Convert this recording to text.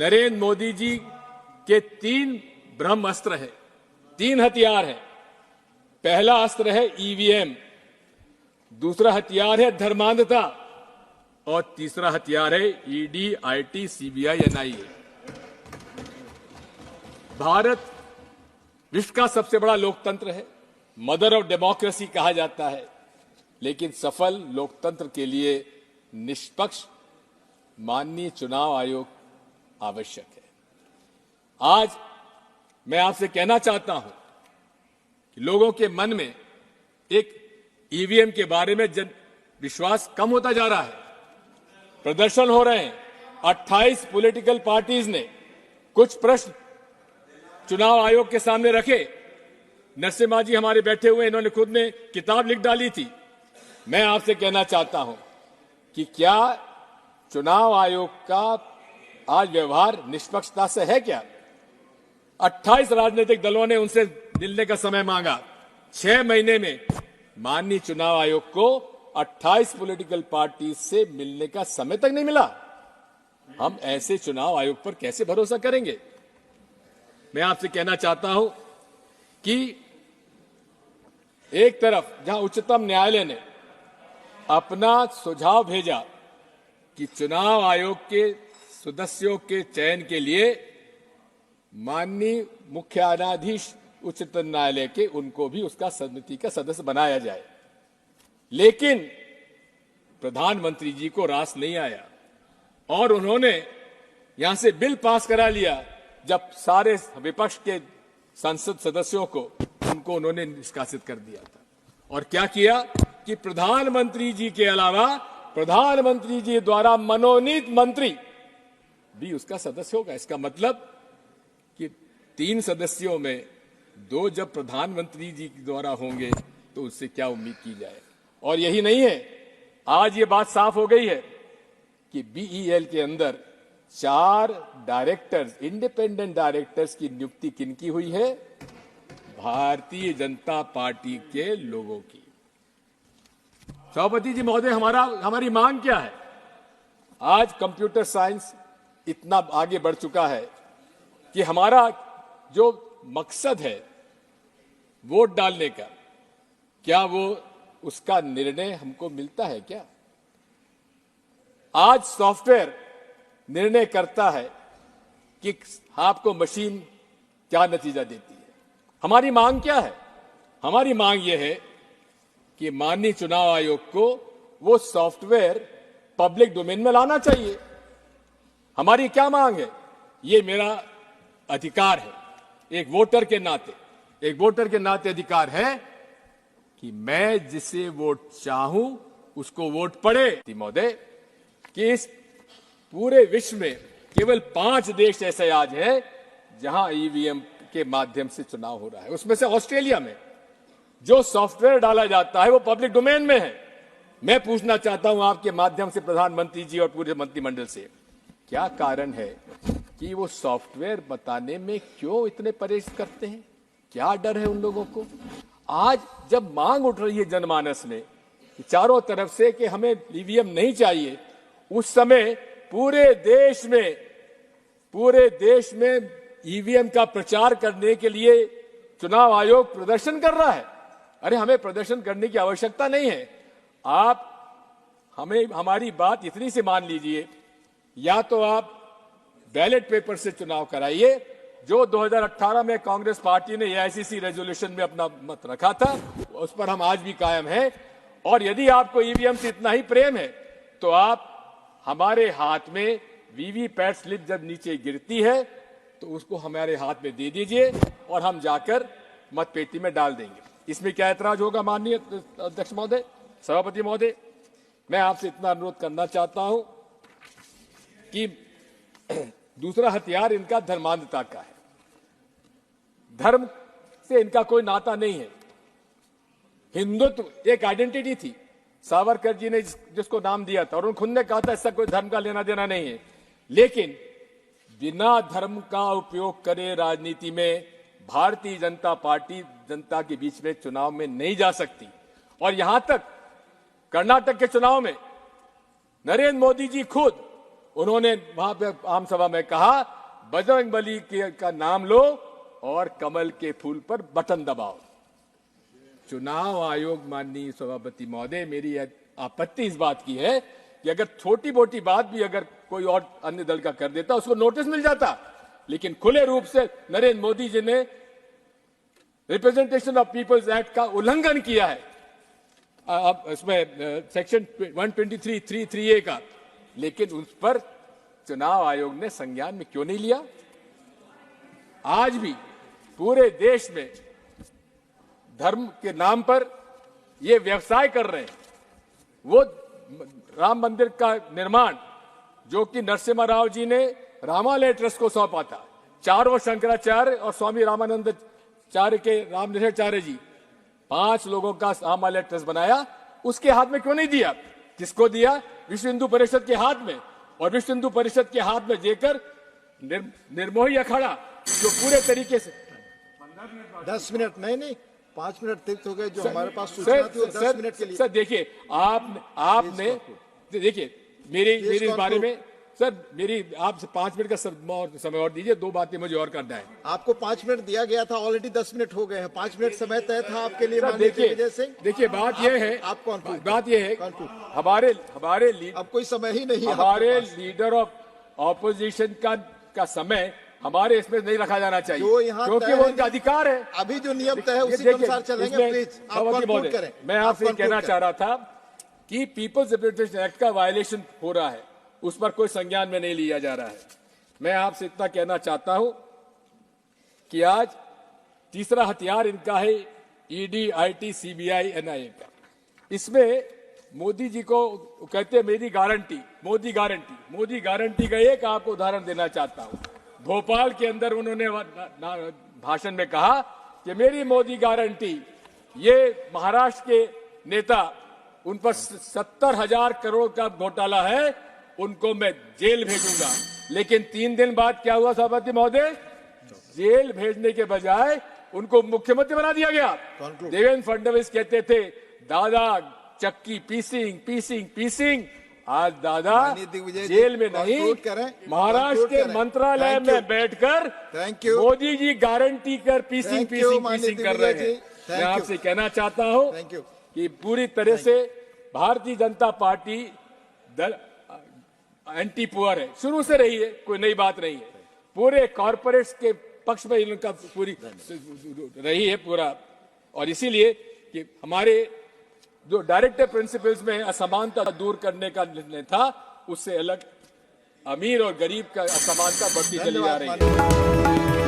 नरेंद्र मोदी जी के 3 ब्रह्मास्त्र है, 3 हथियार हैं। पहला अस्त्र है ईवीएम, दूसरा हथियार है धर्मांधता और तीसरा हथियार है ED, IT, CBI, NIA. Bharat विश्व का सबसे बड़ा लोकतंत्र है, मदर ऑफ डेमोक्रेसी कहा जाता है, लेकिन सफल लोकतंत्र के लिए निष्पक्ष माननीय चुनाव आयोग आवश्यक है। आज मैं आपसे कहना चाहता हूं कि लोगों के मन में एक ईवीएम के बारे में विश्वास कम होता जा रहा है। प्रदर्शन हो रहे हैं। 28 पॉलिटिकल पार्टीज ने कुछ प्रश्न चुनाव आयोग के सामने रखे। नरसिम्हा जी हमारे बैठे हुए, इन्होंने खुद ने किताब लिख डाली थी। मैं आपसे कहना चाहता हूं कि क्या चुनाव आयोग का आज व्यवहार निष्पक्षता से है क्या? 28 राजनीतिक दलों ने उनसे मिलने का समय मांगा। 6 महीने में माननीय चुनाव आयोग को 28 पॉलिटिकल पार्टी से मिलने का समय तक नहीं मिला। हम ऐसे चुनाव आयोग पर कैसे भरोसा करेंगे? मैं आपसे कहना चाहता हूं कि एक तरफ जहां उच्चतम न्यायालय ने अपना सुझाव भेजा कि चुनाव आयोग के सदस्यों के चयन के लिए माननीय मुख्य न्यायाधीश उच्चतम न्यायालय के उनको भी उसका समिति का सदस्य बनाया जाए, लेकिन प्रधानमंत्री जी को रास नहीं आया और उन्होंने यहां से बिल पास करा लिया। जब सारे विपक्ष के संसद सदस्यों को उनको उन्होंने निष्कासित कर दिया था। और क्या किया कि प्रधानमंत्री जी के अलावा प्रधानमंत्री जी द्वारा मनोनीत मंत्री भी उसका सदस्य होगा। इसका मतलब कि 3 सदस्यों में 2 जब प्रधानमंत्री जी द्वारा होंगे तो उससे क्या उम्मीद की जाए? और यही नहीं है, आज ये बात साफ हो गई है कि बीईएल के अंदर 4 डायरेक्टर्स, इंडिपेंडेंट डायरेक्टर्स की नियुक्ति किनकी हुई है? भारतीय जनता पार्टी के लोगों की। सभापति जी महोदय, हमारी मांग क्या है? आज कंप्यूटर साइंस इतना आगे बढ़ चुका है कि हमारा जो मकसद है वोट डालने का, क्या वो उसका निर्णय हमको मिलता है क्या? आज सॉफ्टवेयर निर्णय करता है कि आपको मशीन क्या नतीजा देती है। हमारी मांग क्या है? हमारी मांग यह है कि माननीय चुनाव आयोग को वो सॉफ्टवेयर पब्लिक डोमेन में लाना चाहिए। हमारी क्या मांग है? ये मेरा अधिकार है, एक वोटर के नाते अधिकार है कि मैं जिसे वोट चाहूं उसको वोट पड़े। महोदय, कि इस पूरे विश्व में केवल 5 देश ऐसे आज हैं जहां ईवीएम के माध्यम से चुनाव हो रहा है। उसमें से ऑस्ट्रेलिया में जो सॉफ्टवेयर डाला जाता है वो पब्लिक डोमेन में है। मैं पूछना चाहता हूं आपके माध्यम से प्रधानमंत्री जी और पूरे मंत्रिमंडल से, क्या कारण है कि वो सॉफ्टवेयर बताने में क्यों इतने परहेज करते हैं? क्या डर है उन लोगों को? आज जब मांग उठ रही है जनमानस में कि चारों तरफ से कि हमें ईवीएम नहीं चाहिए, उस समय पूरे देश में ईवीएम का प्रचार करने के लिए चुनाव आयोग प्रदर्शन कर रहा है। अरे, हमें प्रदर्शन करने की आवश्यकता नहीं है। आप हमारी बात इतनी सी मान लीजिए, या तो आप बैलेट पेपर से चुनाव कराइए, जो 2018 में कांग्रेस पार्टी ने एआईसीसी रेजोल्यूशन में अपना मत रखा था, उस पर हम आज भी कायम हैं। और यदि आपको ईवीएम से इतना ही प्रेम है तो आप हमारे हाथ में वीवीपैट स्लिप जब नीचे गिरती है तो उसको हमारे हाथ में दे दीजिए और हम जाकर मतपेटी में डाल देंगे। इसमें क्या ऐतराज होगा? माननीय अध्यक्ष महोदय, सभापति महोदय, मैं आपसे इतना अनुरोध करना चाहता हूं कि दूसरा हथियार इनका धर्मांधता का है। धर्म से इनका कोई नाता नहीं है। हिंदुत्व एक आइडेंटिटी थी, सावरकर जी ने जिसको नाम दिया था, और उन्होंने खुद ने कहा था इसका कोई धर्म का लेना देना नहीं है। लेकिन बिना धर्म का उपयोग करे राजनीति में भारतीय जनता पार्टी जनता के बीच में चुनाव में नहीं जा सकती। और यहां तक कर्नाटक के चुनाव में नरेंद्र मोदी जी खुद उन्होंने वहां पे आम सभा में कहा, बजरंगबली का नाम लो और कमल के फूल पर बटन दबाओ। चुनाव आयोग, माननीय सभापति महोदय, मेरी आपत्ति इस बात की है कि अगर छोटी मोटी बात भी अगर कोई और अन्य दल का कर देता, उसको नोटिस मिल जाता, लेकिन खुले रूप से नरेंद्र मोदी जी ने रिप्रेजेंटेशन ऑफ पीपल्स एक्ट का उल्लंघन किया है, अब इसमें सेक्शन 123(3)(a) का, लेकिन उस पर चुनाव आयोग ने संज्ञान में क्यों नहीं लिया? आज भी पूरे देश में धर्म के नाम पर ये व्यवसाय कर रहे हैं। वो राम मंदिर का निर्माण जो कि नरसिम्हा राव जी ने रामालय ट्रस्ट को सौंपा था, चारों शंकराचार्य और स्वामी रामानंदाचार्य के रामनिधाचार्य जी, 5 लोगों का रामालय ट्रस्ट बनाया, उसके हाथ में क्यों नहीं दिया? किसको दिया? विश्व हिंदू परिषद के हाथ में। और विश्व हिंदू परिषद के हाथ में देकर निर्मोही अखाड़ा जो पूरे तरीके से 10 मिनट नहीं 5 मिनट तक हो गए, जो हमारे पास सूचना थी वो 10 मिनट के लिए। सर देखिए, आपने देखिए मेरी इस बारे में सर, मेरी आपसे 5 मिनट का समय और दीजिए, 2 बातें मुझे और करना है। आपको 5 मिनट दिया गया था, ऑलरेडी 10 मिनट हो गए हैं। 5 मिनट समय तय था आपके लिए। देखिए बात यह है, बात यह है, हमारे अब कोई समय ही नहीं है। हमारे लीडर ऑफ ऑपोजिशन का समय हमारे इसमें नहीं रखा जाना चाहिए, क्योंकि वो उनका अधिकार है। अभी जो नियम तय है उसी के अनुसार चलेंगे। प्लीज आप कंक्लूड करें। मैं आपसे कहना चाह रहा था कि पीपल्स रिप्रेजेंटेशन एक्ट का वायलेशन हो रहा है, उस पर कोई संज्ञान में नहीं लिया जा रहा है। मैं आपसे इतना कहना चाहता हूं कि आज तीसरा हथियार इनका है ईडी, आईटी, सीबीआई, एनआईए का। इसमें मोदी जी को कहते हैं मेरी गारंटी, मोदी गारंटी का एक आपको उदाहरण देना चाहता हूं। भोपाल के अंदर उन्होंने भाषण में कहा कि मेरी मोदी गारंटी, ये महाराष्ट्र के नेता, उन पर 70,000 करोड़ का घोटाला है, उनको मैं जेल भेजूंगा। लेकिन 3 दिन बाद क्या हुआ सभापति महोदय? जेल भेजने के बजाय उनको मुख्यमंत्री बना दिया गया। देवेंद्र फडणवीस कहते थे दादा चक्की पीसिंग, आज दादा जेल में नहीं, महाराष्ट्र के मंत्रालय में बैठकर मोदी जी गारंटी कर पीसिंग कर रहे हैं। मैं आपसे कहना चाहता हूं कि पूरी तरह से Bharatiya Janata party anti poor है, शुरू से रही है, कोई नई बात नहीं है। पूरे कॉर्पोरेट्स के पक्ष में इनका पूरी रही है पूरा, और इसीलिए कि हमारे जो डायरेक्टिव प्रिंसिपल्स में असमानता दूर करने का निर्णय था, उससे अलग अमीर और गरीब का असमानता बढ़ती चली जा रही है।